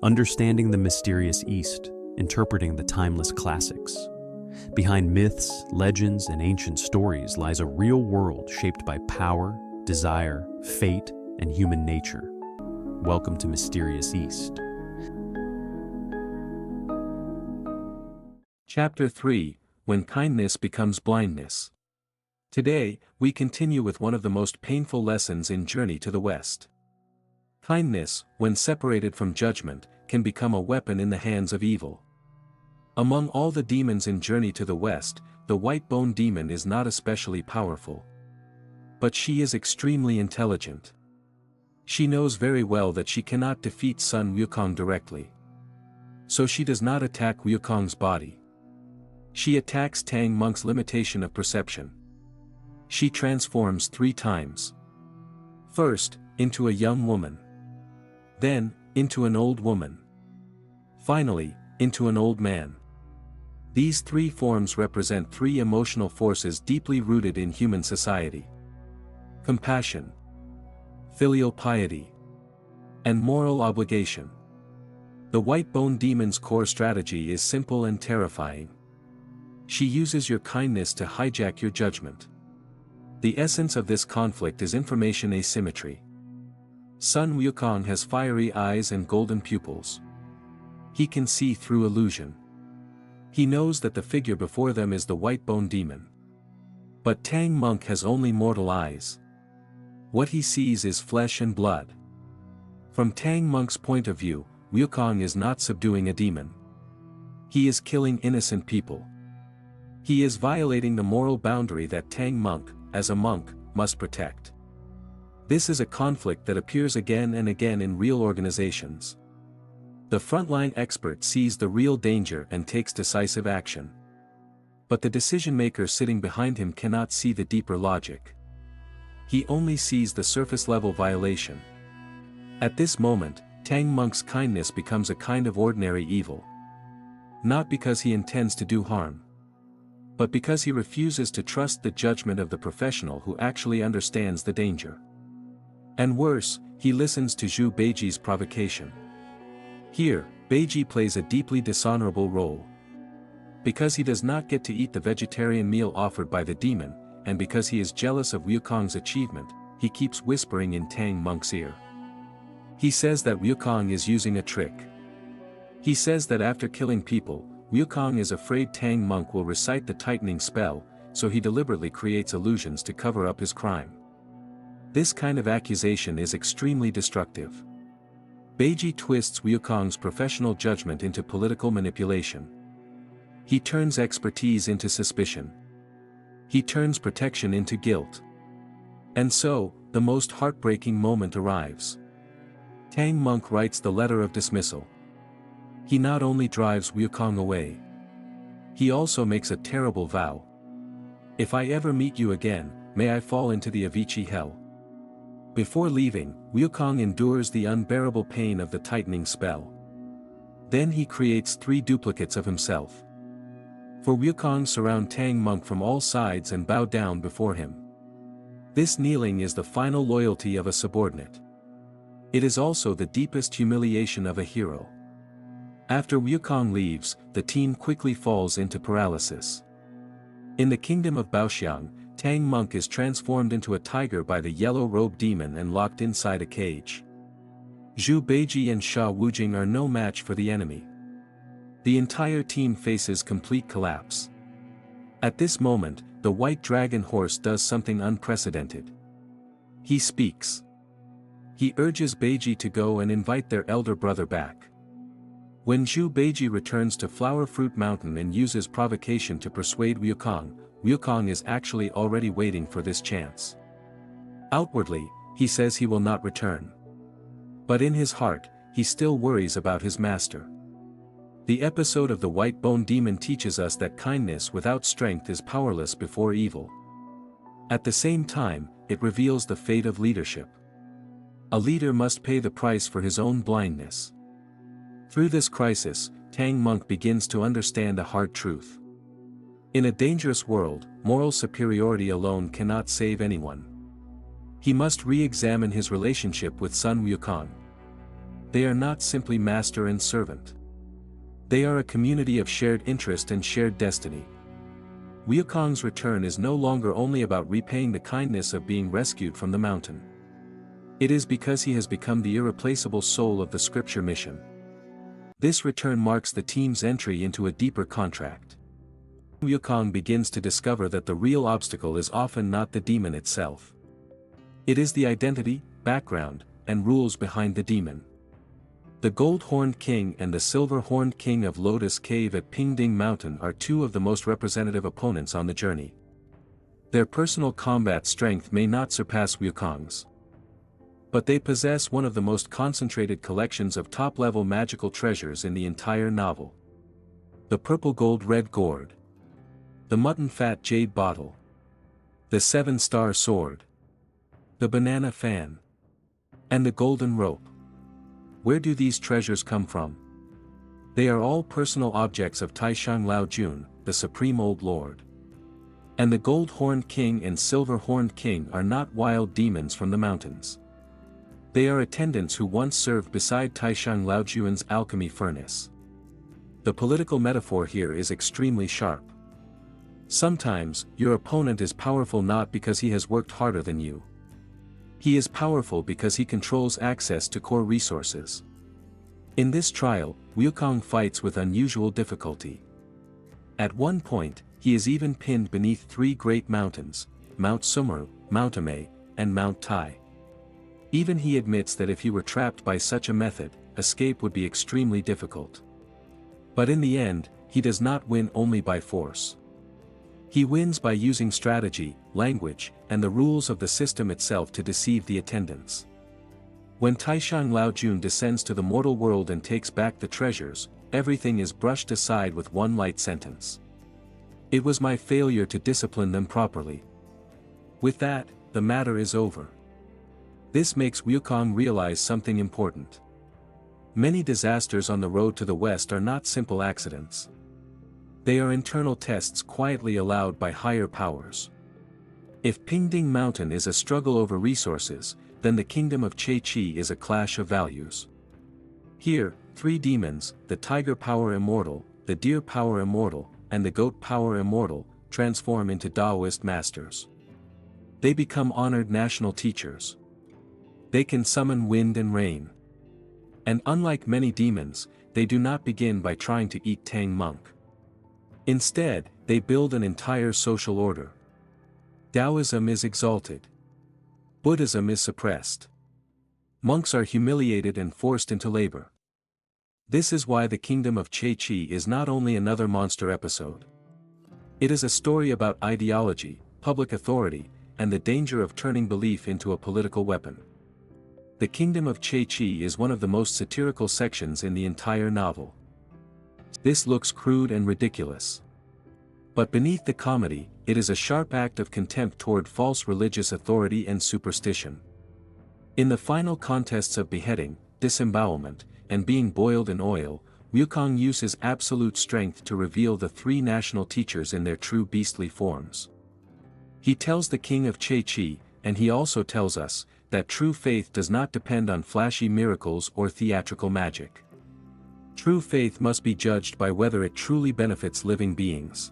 Understanding the mysterious East, interpreting the timeless classics. Behind myths, legends, and ancient stories lies a real world shaped by power, desire, fate, and human nature. Welcome to Mysterious East. Chapter 3: When Kindness Becomes Blindness. Today, we continue with one of the most painful lessons in Journey to the West. Kindness, when separated from judgment, can become a weapon in the hands of evil. Among all the demons in Journey to the West, the white bone demon is not especially powerful. But she is extremely intelligent. She knows very well that she cannot defeat Sun Wukong directly. So she does not attack Wukong's body. She attacks Tang Monk's limitation of perception. She transforms 3 times. First, into a young woman. Then, into an old woman. Finally, into an old man. These 3 forms represent 3 emotional forces deeply rooted in human society: compassion, filial piety, and moral obligation. The white bone demon's core strategy is simple and terrifying. She uses your kindness to hijack your judgment. The essence of this conflict is information asymmetry. Sun Wukong has fiery eyes and golden pupils. He can see through illusion. He knows that the figure before them is the white bone demon. But Tang Monk has only mortal eyes. What he sees is flesh and blood. From Tang Monk's point of view, Wukong is not subduing a demon. He is killing innocent people. He is violating the moral boundary that Tang Monk, as a monk, must protect. This is a conflict that appears again and again in real organizations. The frontline expert sees the real danger and takes decisive action. But the decision-maker sitting behind him cannot see the deeper logic. He only sees the surface-level violation. At this moment, Tang Monk's kindness becomes a kind of ordinary evil. Not because he intends to do harm, but because he refuses to trust the judgment of the professional who actually understands the danger. And worse, he listens to Zhu Beiji's provocation. Here, Beiji plays a deeply dishonorable role. Because he does not get to eat the vegetarian meal offered by the demon, and because he is jealous of Wukong's achievement, he keeps whispering in Tang Monk's ear. He says that Wukong is using a trick. He says that after killing people, Wukong is afraid Tang Monk will recite the tightening spell, so he deliberately creates illusions to cover up his crime. This kind of accusation is extremely destructive. Beiji twists Wukong's professional judgment into political manipulation. He turns expertise into suspicion. He turns protection into guilt. And so, the most heartbreaking moment arrives. Tang Monk writes the letter of dismissal. He not only drives Wukong away. He also makes a terrible vow. If I ever meet you again, may I fall into the Avicii hell. Before leaving, Wukong endures the unbearable pain of the tightening spell. Then he creates 3 duplicates of himself. For Wukong surround Tang Monk from all sides and bow down before him. This kneeling is the final loyalty of a subordinate. It is also the deepest humiliation of a hero. After Wukong leaves, the team quickly falls into paralysis. In the kingdom of Baoxiang, Tang Monk is transformed into a tiger by the yellow-robed demon and locked inside a cage. Zhu Beiji and Sha Wujing are no match for the enemy. The entire team faces complete collapse. At this moment, the white dragon horse does something unprecedented. He speaks. He urges Beiji to go and invite their elder brother back. When Zhu Beiji returns to Flower Fruit Mountain and uses provocation to persuade Wukong, Wukong is actually already waiting for this chance. Outwardly, he says he will not return. But in his heart, he still worries about his master. The episode of the white bone demon teaches us that kindness without strength is powerless before evil. At the same time, it reveals the fate of leadership. A leader must pay the price for his own blindness. Through this crisis, Tang Monk begins to understand a hard truth. In a dangerous world, moral superiority alone cannot save anyone. He must re-examine his relationship with Sun Wukong. They are not simply master and servant. They are a community of shared interest and shared destiny. Wukong's return is no longer only about repaying the kindness of being rescued from the mountain. It is because he has become the irreplaceable soul of the scripture mission. This return marks the team's entry into a deeper contract. Wukong begins to discover that the real obstacle is often not the demon itself. It is the identity, background, and rules behind the demon. The gold-horned king and the silver-horned king of Lotus Cave at Pingding Mountain are two of the most representative opponents on the journey. Their personal combat strength may not surpass Wukong's, but they possess one of the most concentrated collections of top-level magical treasures in the entire novel. The purple gold-red gourd, the mutton-fat jade bottle, the 7-star sword, the banana fan, and the golden rope. Where do these treasures come from? They are all personal objects of Taishang Laojun, the Supreme Old Lord. And the gold-horned king and silver-horned king are not wild demons from the mountains. They are attendants who once served beside Taishang Laojun's alchemy furnace. The political metaphor here is extremely sharp. Sometimes, your opponent is powerful not because he has worked harder than you. He is powerful because he controls access to core resources. In this trial, Wukong fights with unusual difficulty. At one point, he is even pinned beneath 3 great mountains, Mount Sumeru, Mount Ame, and Mount Tai. Even he admits that if he were trapped by such a method, escape would be extremely difficult. But in the end, he does not win only by force. He wins by using strategy, language, and the rules of the system itself to deceive the attendants. When Taishang Laojun descends to the mortal world and takes back the treasures, everything is brushed aside with one light sentence. It was my failure to discipline them properly. With that, the matter is over. This makes Wukong realize something important. Many disasters on the road to the west are not simple accidents. They are internal tests quietly allowed by higher powers. If Pingding Mountain is a struggle over resources, then the kingdom of Che-Chi is a clash of values. Here, 3 demons, the tiger power immortal, the deer power immortal, and the goat power immortal, transform into Taoist masters. They become honored national teachers. They can summon wind and rain. And unlike many demons, they do not begin by trying to eat Tang monk. Instead, they build an entire social order. Taoism is exalted. Buddhism is suppressed. Monks are humiliated and forced into labor. This is why the kingdom of Che-Chi is not only another monster episode. It is a story about ideology, public authority, and the danger of turning belief into a political weapon. The kingdom of Che-Chi is one of the most satirical sections in the entire novel. This looks crude and ridiculous. But beneath the comedy, it is a sharp act of contempt toward false religious authority and superstition. In the final contests of beheading, disembowelment, and being boiled in oil, Wukong uses absolute strength to reveal the 3 national teachers in their true beastly forms. He tells the king of Che-Chi, and he also tells us, that true faith does not depend on flashy miracles or theatrical magic. True faith must be judged by whether it truly benefits living beings.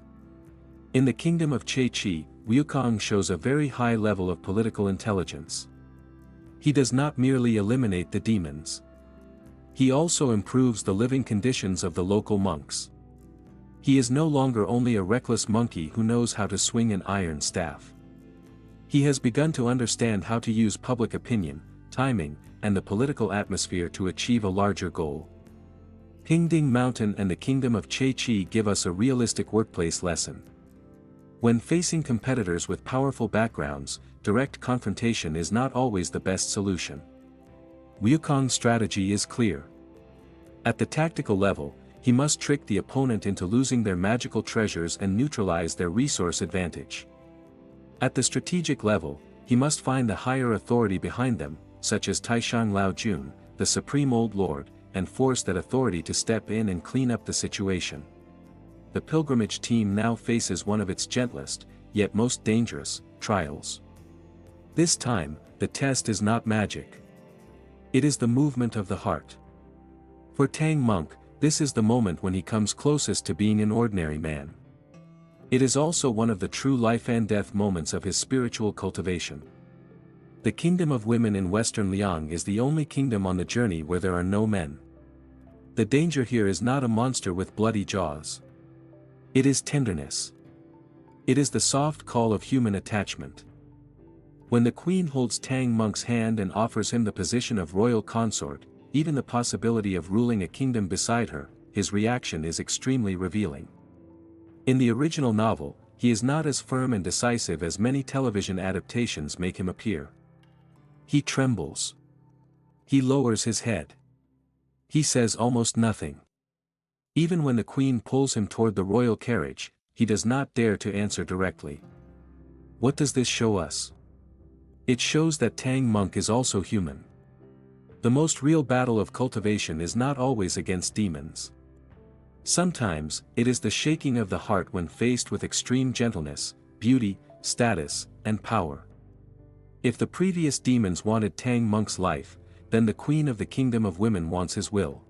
In the kingdom of Che-Chi, Wukong shows a very high level of political intelligence. He does not merely eliminate the demons. He also improves the living conditions of the local monks. He is no longer only a reckless monkey who knows how to swing an iron staff. He has begun to understand how to use public opinion, timing, and the political atmosphere to achieve a larger goal. Pingding Mountain and the kingdom of Che-Chi give us a realistic workplace lesson. When facing competitors with powerful backgrounds, direct confrontation is not always the best solution. Wukong's strategy is clear. At the tactical level, he must trick the opponent into losing their magical treasures and neutralize their resource advantage. At the strategic level, he must find the higher authority behind them, such as Taishang Laojun, the Supreme Old Lord, and force that authority to step in and clean up the situation. The pilgrimage team now faces one of its gentlest, yet most dangerous, trials. This time, the test is not magic. It is the movement of the heart. For Tang Monk, this is the moment when he comes closest to being an ordinary man. It is also one of the true life and death moments of his spiritual cultivation. The kingdom of women in Western Liang is the only kingdom on the journey where there are no men. The danger here is not a monster with bloody jaws. It is tenderness. It is the soft call of human attachment. When the queen holds Tang Monk's hand and offers him the position of royal consort, even the possibility of ruling a kingdom beside her, his reaction is extremely revealing. In the original novel, he is not as firm and decisive as many television adaptations make him appear. He trembles. He lowers his head. He says almost nothing. Even when the queen pulls him toward the royal carriage, he does not dare to answer directly. What does this show us? It shows that Tang Monk is also human. The most real battle of cultivation is not always against demons. Sometimes, it is the shaking of the heart when faced with extreme gentleness, beauty, status, and power. If the previous demons wanted Tang Monk's life, then the queen of the kingdom of women wants his will.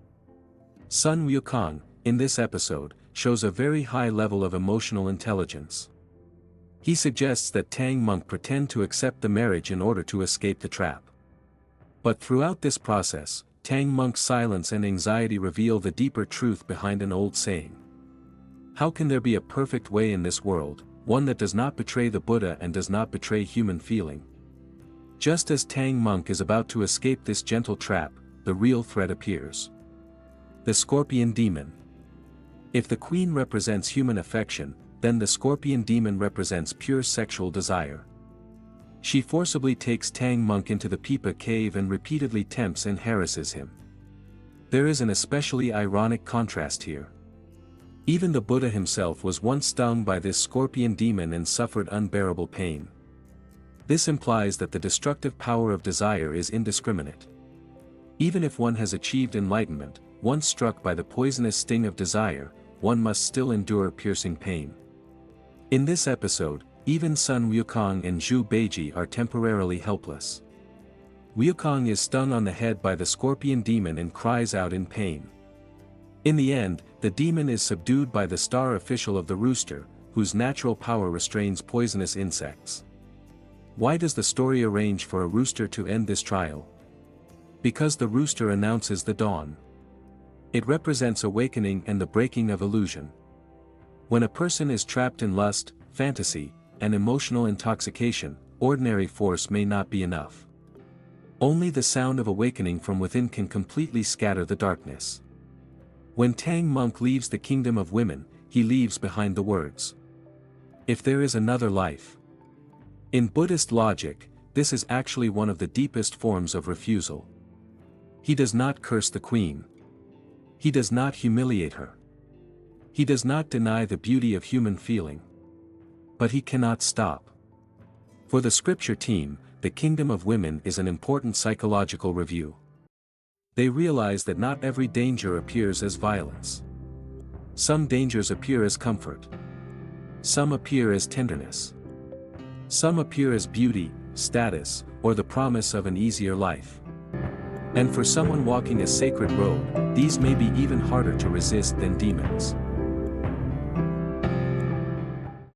Sun Wukong, in this episode, shows a very high level of emotional intelligence. He suggests that Tang Monk pretend to accept the marriage in order to escape the trap. But throughout this process, Tang Monk's silence and anxiety reveal the deeper truth behind an old saying. How can there be a perfect way in this world, one that does not betray the Buddha and does not betray human feeling? Just as Tang Monk is about to escape this gentle trap, the real threat appears. The Scorpion Demon. If the queen represents human affection, then the Scorpion Demon represents pure sexual desire. She forcibly takes Tang Monk into the Pipa cave and repeatedly tempts and harasses him. There is an especially ironic contrast here. Even the Buddha himself was once stung by this Scorpion Demon and suffered unbearable pain. This implies that the destructive power of desire is indiscriminate. Even if one has achieved enlightenment, once struck by the poisonous sting of desire, one must still endure piercing pain. In this episode, even Sun Wukong and Zhu Beiji are temporarily helpless. Wukong is stung on the head by the Scorpion Demon and cries out in pain. In the end, the demon is subdued by the star official of the rooster, whose natural power restrains poisonous insects. Why does the story arrange for a rooster to end this trial? Because the rooster announces the dawn. It represents awakening and the breaking of illusion. When a person is trapped in lust, fantasy, and emotional intoxication, ordinary force may not be enough. Only the sound of awakening from within can completely scatter the darkness. When Tang Monk leaves the kingdom of women, he leaves behind the words, "If there is another life." In Buddhist logic, this is actually one of the deepest forms of refusal. He does not curse the queen. He does not humiliate her. He does not deny the beauty of human feeling. But he cannot stop. For the scripture team, the kingdom of women is an important psychological review. They realize that not every danger appears as violence. Some dangers appear as comfort. Some appear as tenderness. Some appear as beauty, status, or the promise of an easier life. And for someone walking a sacred road, these may be even harder to resist than demons.